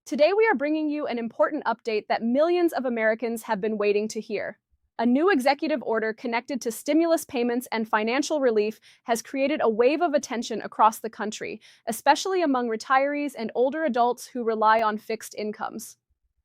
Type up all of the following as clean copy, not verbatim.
Today, we are bringing you an important update that millions of Americans have been waiting to hear. A new executive order connected to stimulus payments and financial relief has created a wave of attention across the country, especially among retirees and older adults who rely on fixed incomes.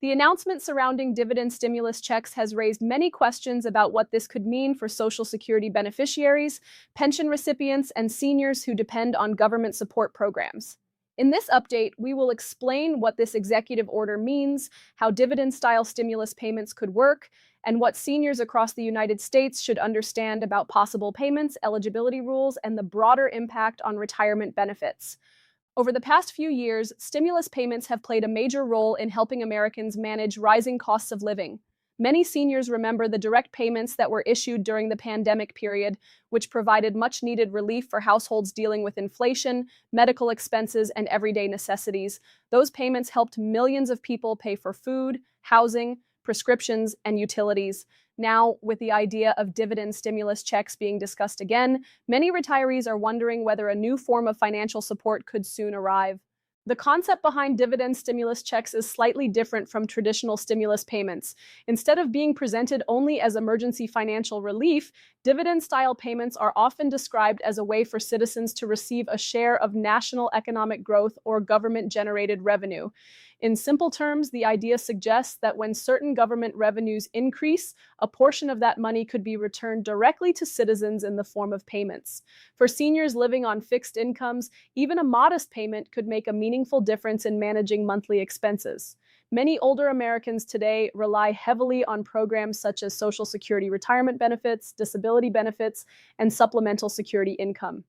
The announcement surrounding dividend stimulus checks has raised many questions about what this could mean for Social Security beneficiaries, pension recipients, and seniors who depend on government support programs. In this update, we will explain what this executive order means, how dividend-style stimulus payments could work, and what seniors across the United States should understand about possible payments, eligibility rules, and the broader impact on retirement benefits. Over the past few years, stimulus payments have played a major role in helping Americans manage rising costs of living. Many seniors remember the direct payments that were issued during the pandemic period, which provided much-needed relief for households dealing with inflation, medical expenses, and everyday necessities. Those payments helped millions of people pay for food, housing, prescriptions, and utilities. Now, with the idea of dividend stimulus checks being discussed again, many retirees are wondering whether a new form of financial support could soon arrive. The concept behind dividend stimulus checks is slightly different from traditional stimulus payments. Instead of being presented only as emergency financial relief, dividend-style payments are often described as a way for citizens to receive a share of national economic growth or government-generated revenue. In simple terms, the idea suggests that when certain government revenues increase, a portion of that money could be returned directly to citizens in the form of payments. For seniors living on fixed incomes, even a modest payment could make a meaningful difference in managing monthly expenses. Many older Americans today rely heavily on programs such as Social Security retirement benefits, disability benefits, and supplemental security income.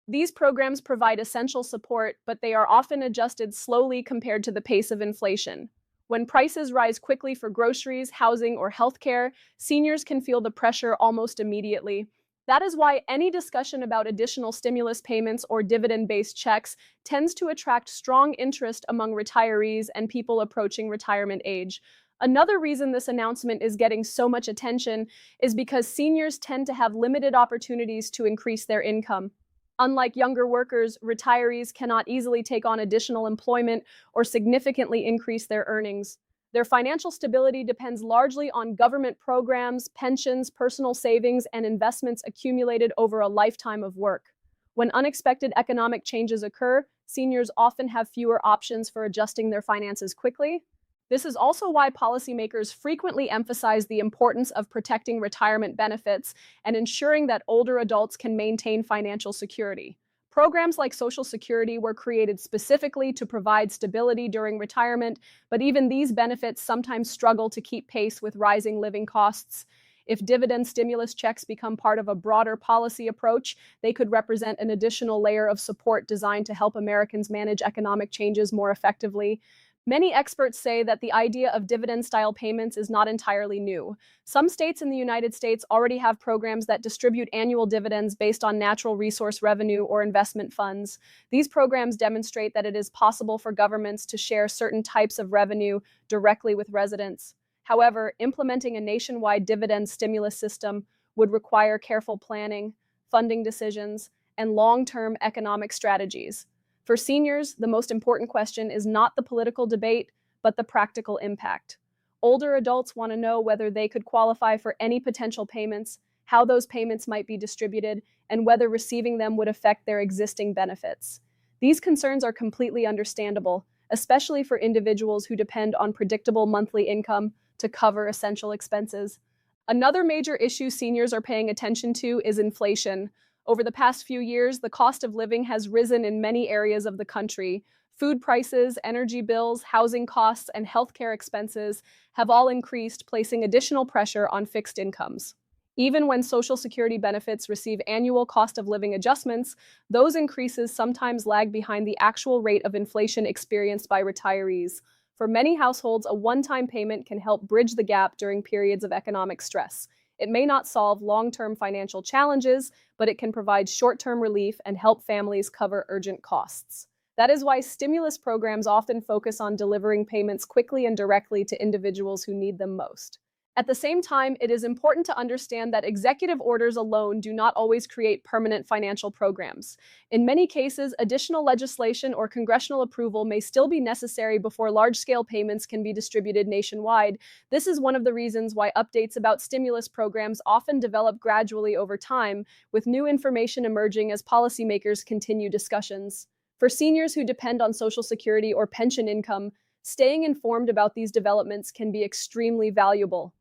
These programs provide essential support, but they are often adjusted slowly compared to the pace of inflation. When prices rise quickly for groceries, housing, or healthcare, seniors can feel the pressure almost immediately. That is why any discussion about additional stimulus payments or dividend-based checks tends to attract strong interest among retirees and people approaching retirement age. Another reason this announcement is getting so much attention is because seniors tend to have limited opportunities to increase their income. Unlike younger workers, retirees cannot easily take on additional employment or significantly increase their earnings. Their financial stability depends largely on government programs, pensions, personal savings, and investments accumulated over a lifetime of work. When unexpected economic changes occur, seniors often have fewer options for adjusting their finances quickly. This is also why policymakers frequently emphasize the importance of protecting retirement benefits and ensuring that older adults can maintain financial security. Programs like Social Security were created specifically to provide stability during retirement, but even these benefits sometimes struggle to keep pace with rising living costs. If dividend stimulus checks become part of a broader policy approach, they could represent an additional layer of support designed to help Americans manage economic changes more effectively. Many experts say that the idea of dividend-style payments is not entirely new. Some states in the United States already have programs that distribute annual dividends based on natural resource revenue or investment funds. These programs demonstrate that it is possible for governments to share certain types of revenue directly with residents. However, implementing a nationwide dividend stimulus system would require careful planning, funding decisions, and long-term economic strategies. For seniors, the most important question is not the political debate, but the practical impact. Older adults want to know whether they could qualify for any potential payments, how those payments might be distributed, and whether receiving them would affect their existing benefits. These concerns are completely understandable, especially for individuals who depend on predictable monthly income to cover essential expenses. Another major issue seniors are paying attention to is inflation. Over the past few years, the cost of living has risen in many areas of the country. Food prices, energy bills, housing costs, and healthcare expenses have all increased, placing additional pressure on fixed incomes. Even when Social Security benefits receive annual cost of living adjustments, those increases sometimes lag behind the actual rate of inflation experienced by retirees. For many households, a one-time payment can help bridge the gap during periods of economic stress. It may not solve long-term financial challenges, but it can provide short-term relief and help families cover urgent costs. That is why stimulus programs often focus on delivering payments quickly and directly to individuals who need them most. At the same time, it is important to understand that executive orders alone do not always create permanent financial programs. In many cases, additional legislation or congressional approval may still be necessary before large-scale payments can be distributed nationwide. This is one of the reasons why updates about stimulus programs often develop gradually over time, with new information emerging as policymakers continue discussions. For seniors who depend on Social Security or pension income, staying informed about these developments can be extremely valuable.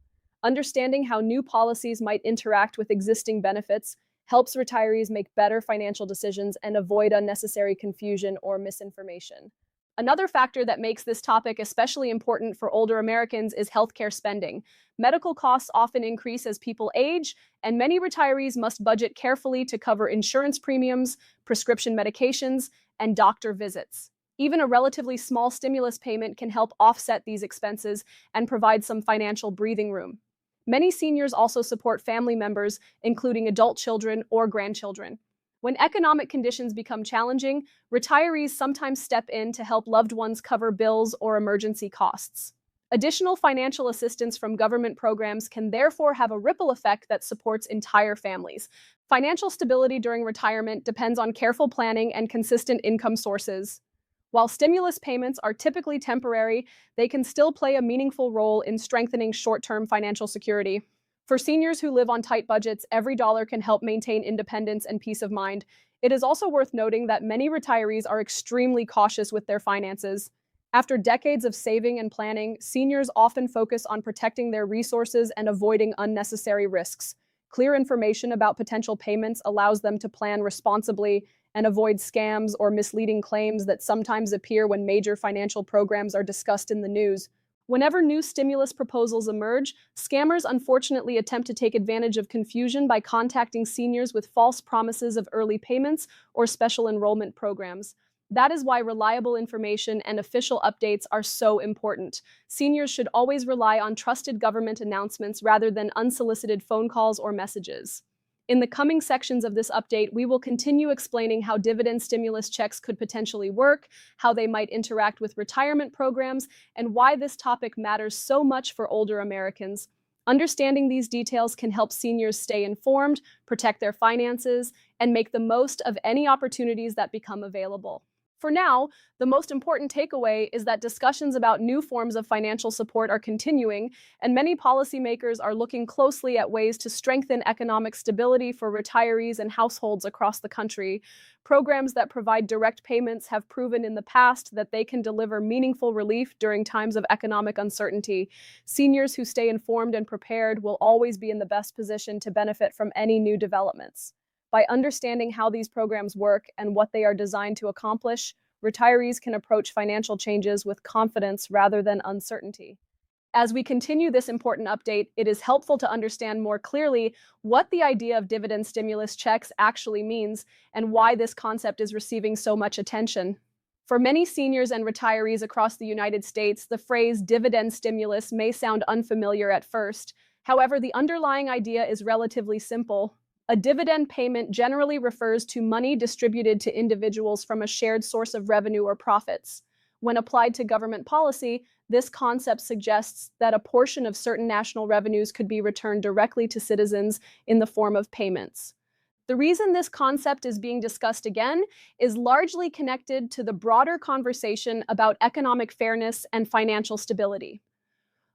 Understanding how new policies might interact with existing benefits helps retirees make better financial decisions and avoid unnecessary confusion or misinformation. Another factor that makes this topic especially important for older Americans is healthcare spending. Medical costs often increase as people age, and many retirees must budget carefully to cover insurance premiums, prescription medications, and doctor visits. Even a relatively small stimulus payment can help offset these expenses and provide some financial breathing room. Many seniors also support family members, including adult children or grandchildren. When economic conditions become challenging, retirees sometimes step in to help loved ones cover bills or emergency costs. Additional financial assistance from government programs can therefore have a ripple effect that supports entire families. Financial stability during retirement depends on careful planning and consistent income sources. While stimulus payments are typically temporary, they can still play a meaningful role in strengthening short-term financial security. For seniors who live on tight budgets, every dollar can help maintain independence and peace of mind. It is also worth noting that many retirees are extremely cautious with their finances. After decades of saving and planning, seniors often focus on protecting their resources and avoiding unnecessary risks. Clear information about potential payments allows them to plan responsibly and avoid scams or misleading claims that sometimes appear when major financial programs are discussed in the news. Whenever new stimulus proposals emerge, scammers unfortunately attempt to take advantage of confusion by contacting seniors with false promises of early payments or special enrollment programs. That is why reliable information and official updates are so important. Seniors should always rely on trusted government announcements rather than unsolicited phone calls or messages. In the coming sections of this update, we will continue explaining how dividend stimulus checks could potentially work, how they might interact with retirement programs, and why this topic matters so much for older Americans. Understanding these details can help seniors stay informed, protect their finances, and make the most of any opportunities that become available. For now, the most important takeaway is that discussions about new forms of financial support are continuing, and many policymakers are looking closely at ways to strengthen economic stability for retirees and households across the country. Programs that provide direct payments have proven in the past that they can deliver meaningful relief during times of economic uncertainty. Seniors who stay informed and prepared will always be in the best position to benefit from any new developments. By understanding how these programs work and what they are designed to accomplish, retirees can approach financial changes with confidence rather than uncertainty. As we continue this important update, it is helpful to understand more clearly what the idea of dividend stimulus checks actually means and why this concept is receiving so much attention. For many seniors and retirees across the United States, the phrase dividend stimulus may sound unfamiliar at first. However, the underlying idea is relatively simple. A dividend payment generally refers to money distributed to individuals from a shared source of revenue or profits. When applied to government policy, this concept suggests that a portion of certain national revenues could be returned directly to citizens in the form of payments. The reason this concept is being discussed again is largely connected to the broader conversation about economic fairness and financial stability.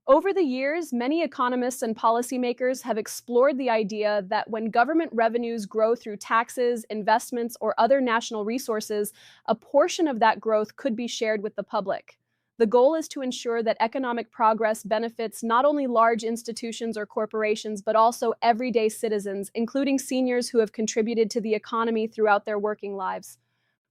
Over the years, many economists and policymakers have explored the idea that when government revenues grow through taxes, investments, or other national resources, a portion of that growth could be shared with the public. The goal is to ensure that economic progress benefits not only large institutions or corporations, but also everyday citizens, including seniors who have contributed to the economy throughout their working lives.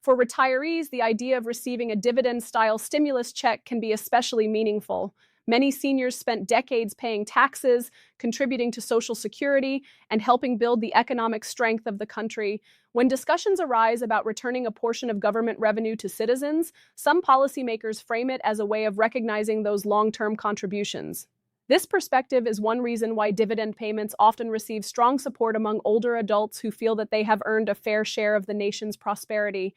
For retirees, the idea of receiving a dividend-style stimulus check can be especially meaningful. Many seniors spent decades paying taxes, contributing to Social Security, and helping build the economic strength of the country. When discussions arise about returning a portion of government revenue to citizens, some policymakers frame it as a way of recognizing those long-term contributions. This perspective is one reason why dividend payments often receive strong support among older adults who feel that they have earned a fair share of the nation's prosperity.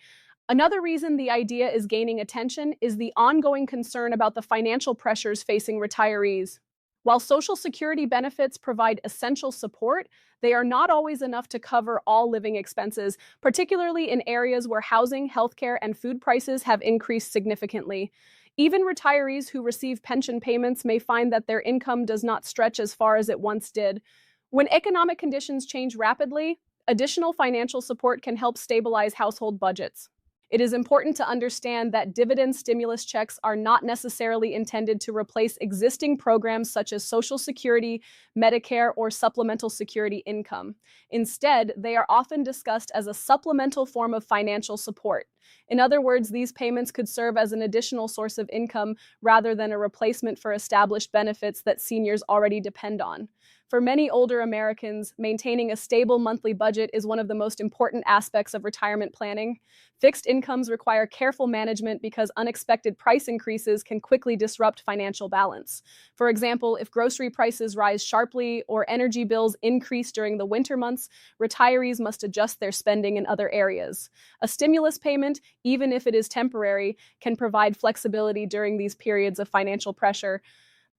Another reason the idea is gaining attention is the ongoing concern about the financial pressures facing retirees. While Social Security benefits provide essential support, they are not always enough to cover all living expenses, particularly in areas where housing, healthcare, and food prices have increased significantly. Even retirees who receive pension payments may find that their income does not stretch as far as it once did. When economic conditions change rapidly, additional financial support can help stabilize household budgets. It is important to understand that dividend stimulus checks are not necessarily intended to replace existing programs such as Social Security, Medicare, or supplemental security income. Instead, they are often discussed as a supplemental form of financial support. In other words, these payments could serve as an additional source of income rather than a replacement for established benefits that seniors already depend on. For many older Americans, maintaining a stable monthly budget is one of the most important aspects of retirement planning. Fixed incomes require careful management because unexpected price increases can quickly disrupt financial balance. For example, if grocery prices rise sharply or energy bills increase during the winter months, retirees must adjust their spending in other areas. A stimulus payment, even if it is temporary, can provide flexibility during these periods of financial pressure.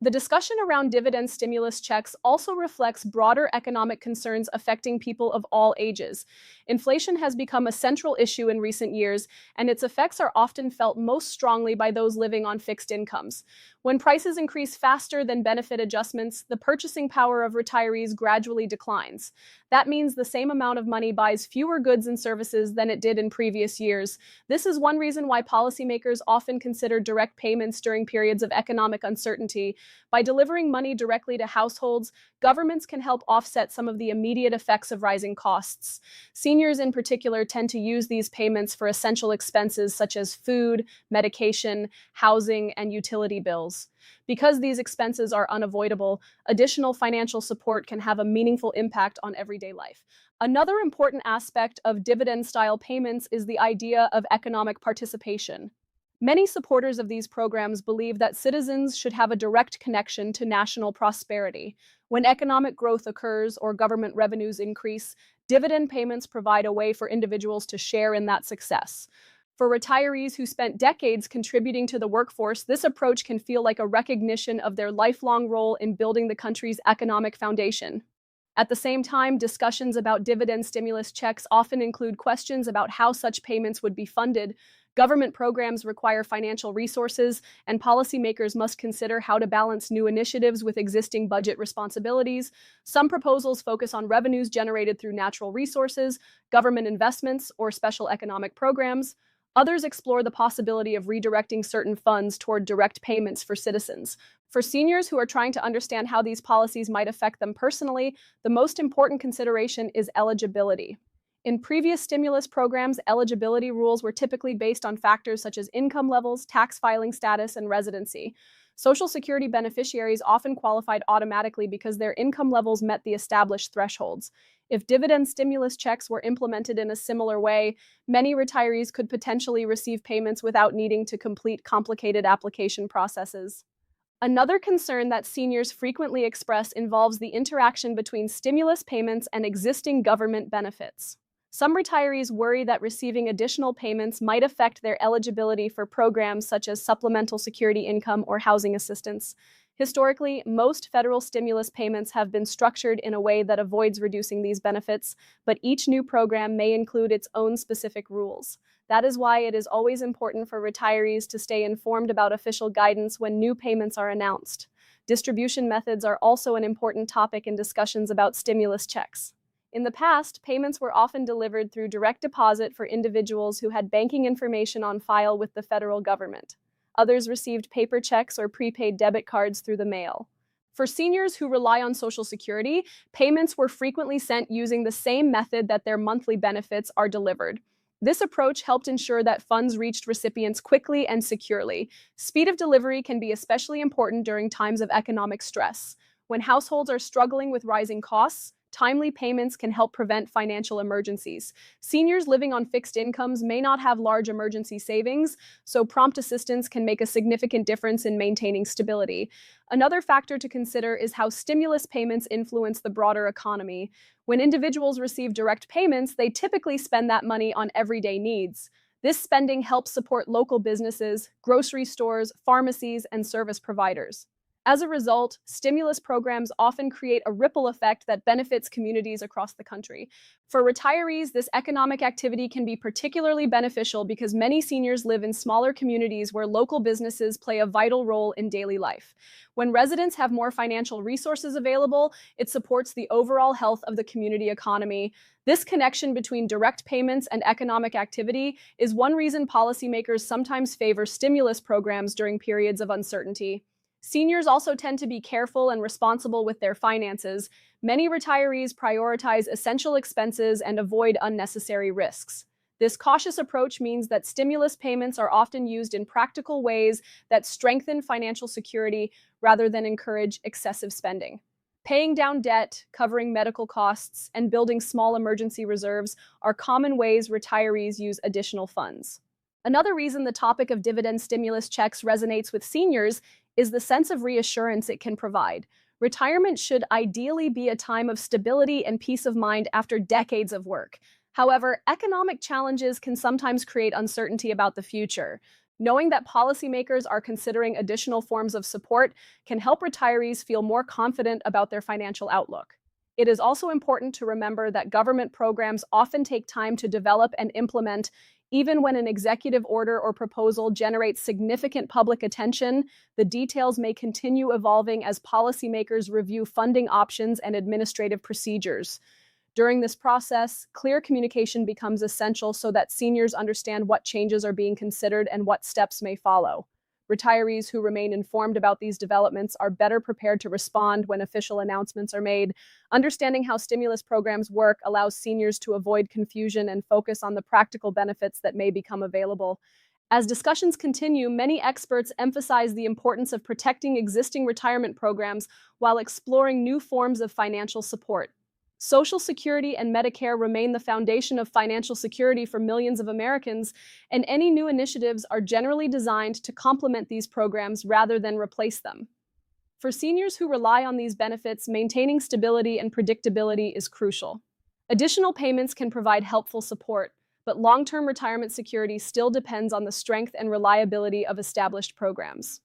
The discussion around dividend stimulus checks also reflects broader economic concerns affecting people of all ages. Inflation has become a central issue in recent years, and its effects are often felt most strongly by those living on fixed incomes. When prices increase faster than benefit adjustments, the purchasing power of retirees gradually declines. That means the same amount of money buys fewer goods and services than it did in previous years. This is one reason why policymakers often consider direct payments during periods of economic uncertainty. By delivering money directly to households, governments can help offset some of the immediate effects of rising costs. Seniors, in particular, tend to use these payments for essential expenses such as food, medication, housing, and utility bills. Because these expenses are unavoidable, additional financial support can have a meaningful impact on everyday life. Another important aspect of dividend-style payments is the idea of economic participation. Many supporters of these programs believe that citizens should have a direct connection to national prosperity. When economic growth occurs or government revenues increase, dividend payments provide a way for individuals to share in that success. For retirees who spent decades contributing to the workforce, this approach can feel like a recognition of their lifelong role in building the country's economic foundation. At the same time, discussions about dividend stimulus checks often include questions about how such payments would be funded. Government programs require financial resources, and policymakers must consider how to balance new initiatives with existing budget responsibilities. Some proposals focus on revenues generated through natural resources, government investments, or special economic programs. Others explore the possibility of redirecting certain funds toward direct payments for citizens. For seniors who are trying to understand how these policies might affect them personally, the most important consideration is eligibility. In previous stimulus programs, eligibility rules were typically based on factors such as income levels, tax filing status, and residency. Social Security beneficiaries often qualified automatically because their income levels met the established thresholds. If dividend stimulus checks were implemented in a similar way, many retirees could potentially receive payments without needing to complete complicated application processes. Another concern that seniors frequently express involves the interaction between stimulus payments and existing government benefits. Some retirees worry that receiving additional payments might affect their eligibility for programs such as supplemental security income or housing assistance. Historically, most federal stimulus payments have been structured in a way that avoids reducing these benefits, but each new program may include its own specific rules. That is why it is always important for retirees to stay informed about official guidance when new payments are announced. Distribution methods are also an important topic in discussions about stimulus checks. In the past, payments were often delivered through direct deposit for individuals who had banking information on file with the federal government. Others received paper checks or prepaid debit cards through the mail. For seniors who rely on Social Security, payments were frequently sent using the same method that their monthly benefits are delivered. This approach helped ensure that funds reached recipients quickly and securely. Speed of delivery can be especially important during times of economic stress. When households are struggling with rising costs, timely payments can help prevent financial emergencies. Seniors living on fixed incomes may not have large emergency savings, so prompt assistance can make a significant difference in maintaining stability. Another factor to consider is how stimulus payments influence the broader economy. When individuals receive direct payments, they typically spend that money on everyday needs. This spending helps support local businesses, grocery stores, pharmacies, and service providers. As a result, stimulus programs often create a ripple effect that benefits communities across the country. For retirees, this economic activity can be particularly beneficial because many seniors live in smaller communities where local businesses play a vital role in daily life. When residents have more financial resources available, it supports the overall health of the community economy. This connection between direct payments and economic activity is one reason policymakers sometimes favor stimulus programs during periods of uncertainty. Seniors also tend to be careful and responsible with their finances. Many retirees prioritize essential expenses and avoid unnecessary risks. This cautious approach means that stimulus payments are often used in practical ways that strengthen financial security rather than encourage excessive spending. Paying down debt, covering medical costs, and building small emergency reserves are common ways retirees use additional funds. Another reason the topic of dividend stimulus checks resonates with seniors is the sense of reassurance it can provide. Retirement should ideally be a time of stability and peace of mind after decades of work. However, economic challenges can sometimes create uncertainty about the future. Knowing that policymakers are considering additional forms of support can help retirees feel more confident about their financial outlook. It is also important to remember that government programs often take time to develop and implement. Even when an executive order or proposal generates significant public attention, the details may continue evolving as policymakers review funding options and administrative procedures. During this process, clear communication becomes essential so that seniors understand what changes are being considered and what steps may follow. Retirees who remain informed about these developments are better prepared to respond when official announcements are made. Understanding how stimulus programs work allows seniors to avoid confusion and focus on the practical benefits that may become available. As discussions continue, many experts emphasize the importance of protecting existing retirement programs while exploring new forms of financial support. Social Security and Medicare remain the foundation of financial security for millions of Americans, and any new initiatives are generally designed to complement these programs rather than replace them. For seniors who rely on these benefits, maintaining stability and predictability is crucial. Additional payments can provide helpful support, but long-term retirement security still depends on the strength and reliability of established programs.